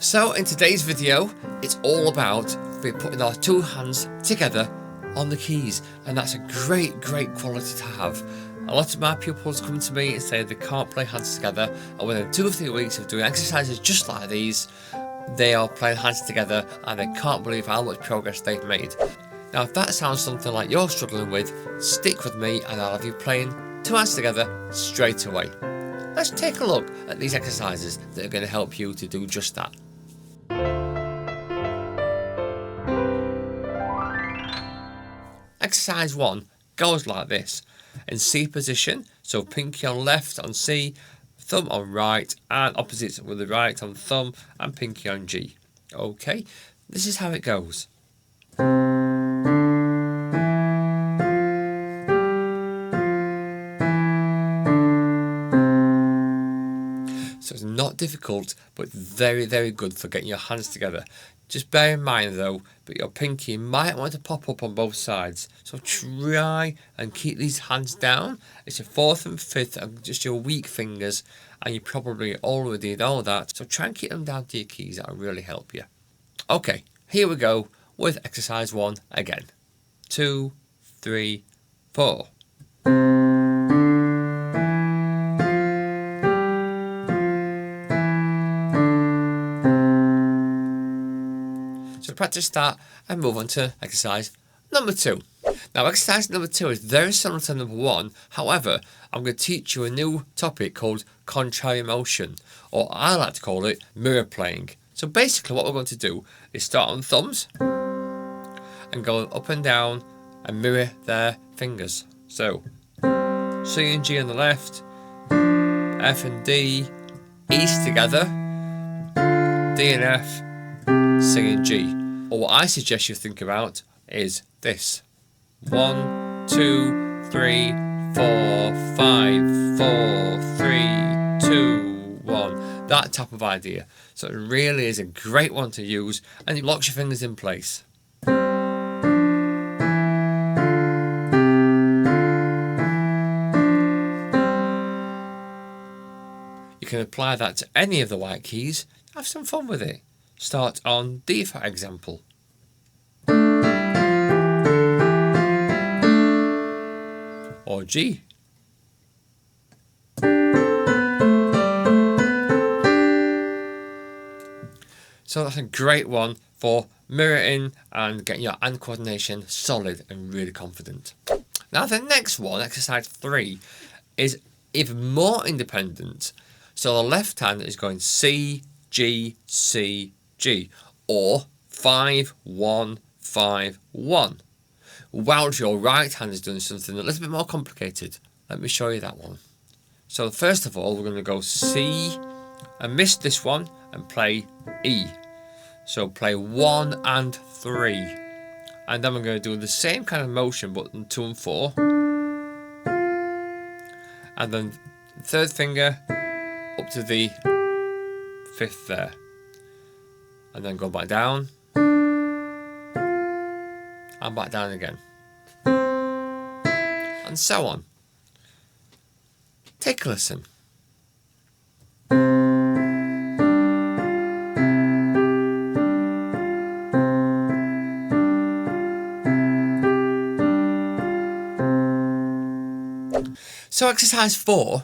So in today's video, it's all about putting our two hands together on the keys, and that's a great quality to have. A lot of my pupils come to me and say they can't play hands together, and within 2 or 3 weeks of doing exercises just like these, they are playing hands together and they can't believe how much progress they've made. Now if that sounds something like you're struggling with, stick with me and I'll have you playing two hands together straight away. Let's take a look at these exercises that are going to help you to do just that. Exercise 1 goes like this. In C position, so pinky on left on C, thumb on right, and opposites with the right on thumb and pinky on G. Okay, this is how it goes. So it's not difficult, but very good for getting your hands together. Just bear in mind though, that your pinky might want to pop up on both sides. So try and keep these hands down. It's your 4th and 5th and just your weak fingers, and you probably already know that. So try and keep them down to your keys, that'll really help you. Okay, here we go with exercise 1 again. 2, 3, 4. So practice that and move on to exercise number 2. Now exercise number 2 is very similar to number 1, however I'm going to teach you a new topic called contrary motion, or I like to call it mirror playing. So basically what we're going to do is start on thumbs and go up and down and mirror their fingers. So C and G on the left, F and D, E's together, D and F, C and G. Or what I suggest you think about is this. 1, 2, 3, 4, 5, 4, 3, 2, 1. That type of idea. So it really is a great one to use, and it locks your fingers in place. You can apply that to any of the white keys. Have some fun with it. Start on D, for example. Or G. So that's a great one for mirroring and getting your hand coordination solid and really confident. Now the next one, exercise 3, is even more independent. So the left hand is going C, G, C, G, or 5, 1, 5, 1. Whilst your right hand is doing something a little bit more complicated. Let me show you that one. So first of all, we're going to go C and miss this one and play E. So play 1 and 3. And then we're going to do the same kind of motion but in 2 and 4. And then third finger up to the 5th there. And then go back down. And back down again. And so on. Take a listen. So exercise 4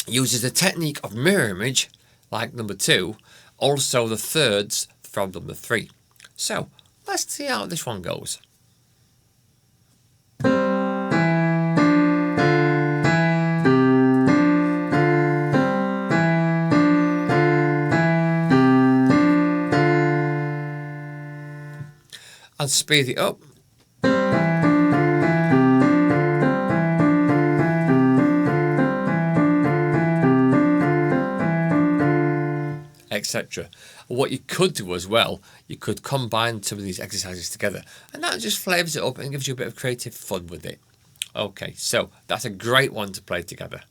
uses the technique of mirror image, like number 2, also the thirds from number 3. So let's see how this one goes. And speed it up. Etc. What you could do as well, you could combine some of these exercises together, and that just flavours it up and gives you a bit of creative fun with it. Okay, so that's a great one to play together.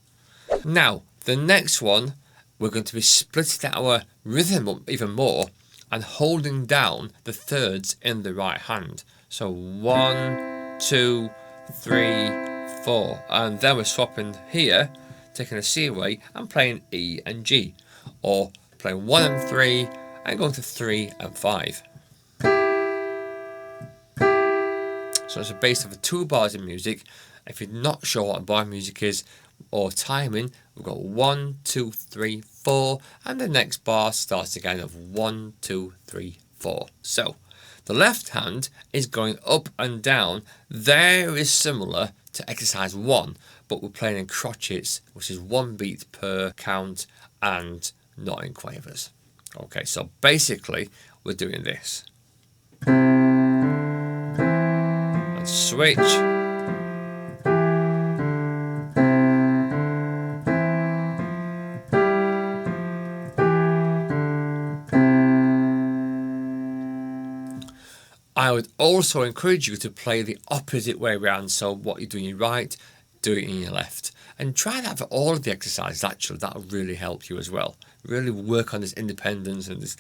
Now, the next one, we're going to be splitting our rhythm up even more and holding down the thirds in the right hand. So 1, 2, 3, 4, and then we're swapping here, taking a C away and playing E and G, or playing 1 and 3 and going to 3 and 5. So it's a base of 2 bars in music. If you're not sure what a bar music is or timing, we've got 1, 2, 3, 4, and the next bar starts again of 1, 2, 3, 4. So the left hand is going up and down, very similar to exercise 1, but we're playing in crotchets, which is 1 beat per count and not in quavers. Okay, so basically we're doing this. And switch. I would also encourage you to play the opposite way around. So what you do in your right, do it in your left. And try that for all of the exercises, actually. That'll really help you as well. Really work on this independence and this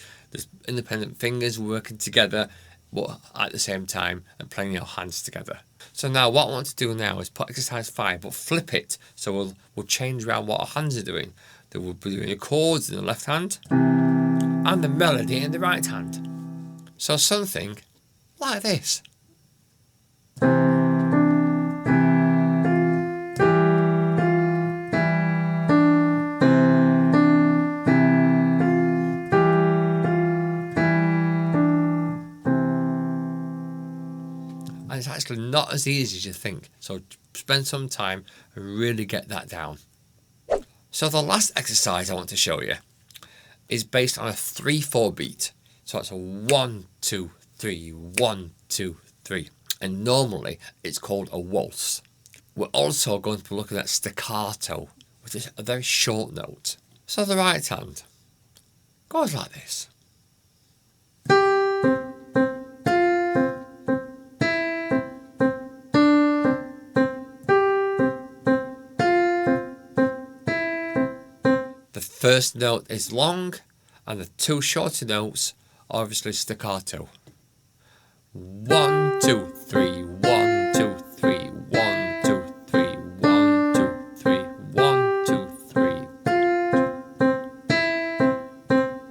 independent fingers working together, but at the same time and playing your hands together. So now what I want to do now is put exercise 5, but flip it. So we'll change around what our hands are doing. They will be doing the chords in the left hand and the melody in the right hand. So something like this. And it's actually not as easy as you think. So spend some time and really get that down. So the last exercise I want to show you is based on a 3/4 beat. So it's a 1, 2, 3, 1, 2, 3. And normally it's called a waltz. We're also going to be looking at staccato, which is a very short note. So the right hand goes like this. The first note is long, and the 2 shorter notes are obviously staccato. 1, 2, 3, 1, 2, 3, 1, 2, 3, 1, 2, 3, 1, 2, 3.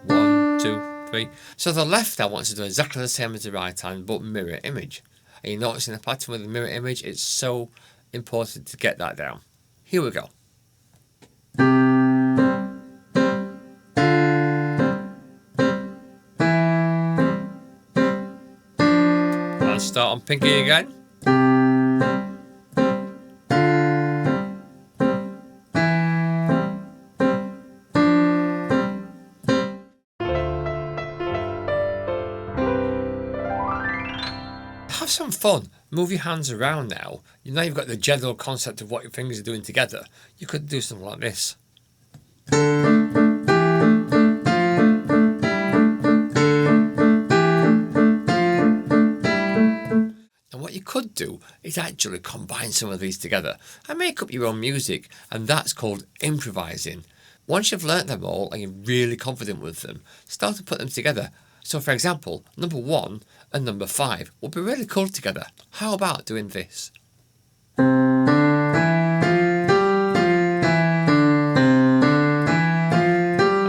1, 2, 3. So the left hand wants to do exactly the same as the right hand, but mirror image. And you're noticing the pattern with the mirror image, it's so important to get that down. Here we go. Start on pinky again. Have some fun. Move your hands around now. Now you've got the general concept of what your fingers are doing together. You could do something like this. Could do is actually combine some of these together and make up your own music, and that's called improvising. Once you've learnt them all and you're really confident with them, start to put them together. So for example, number 1 and number 5 will be really cool together. How about doing this? And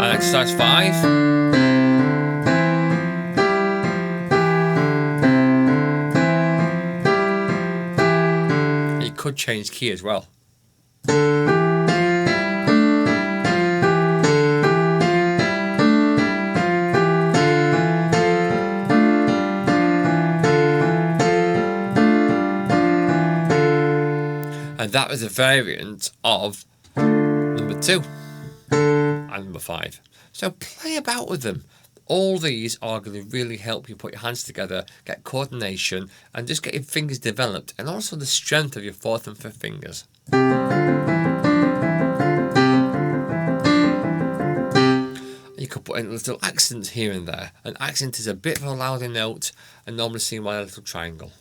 exercise 5. Could change key as well. And that was a variant of number 2 and number 5. So play about with them. All these are going to really help you put your hands together, get coordination, and just get your fingers developed, and also the strength of your 4th and 5th fingers. You could put in little accents here and there. An accent is a bit of a louder note, and normally seen by a little triangle.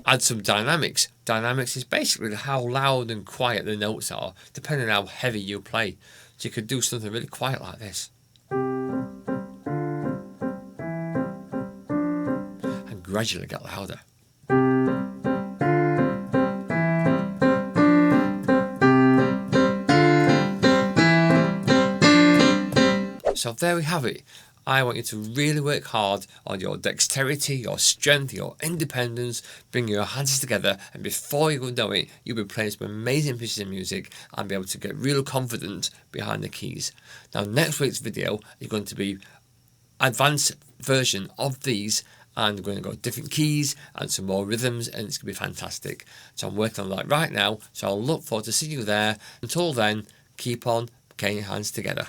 Add some dynamics. Dynamics is basically how loud and quiet the notes are, depending on how heavy you play. So you could do something really quiet like this. And gradually get louder. So there we have it. I want you to really work hard on your dexterity, your strength, your independence, bring your hands together, and before you know it, you'll be playing some amazing pieces of music and be able to get real confident behind the keys. Now, next week's video is going to be advanced version of these, and we're going to go different keys and some more rhythms, and it's going to be fantastic. So I'm working on that right now, so I'll look forward to seeing you there. Until then, keep on getting your hands together.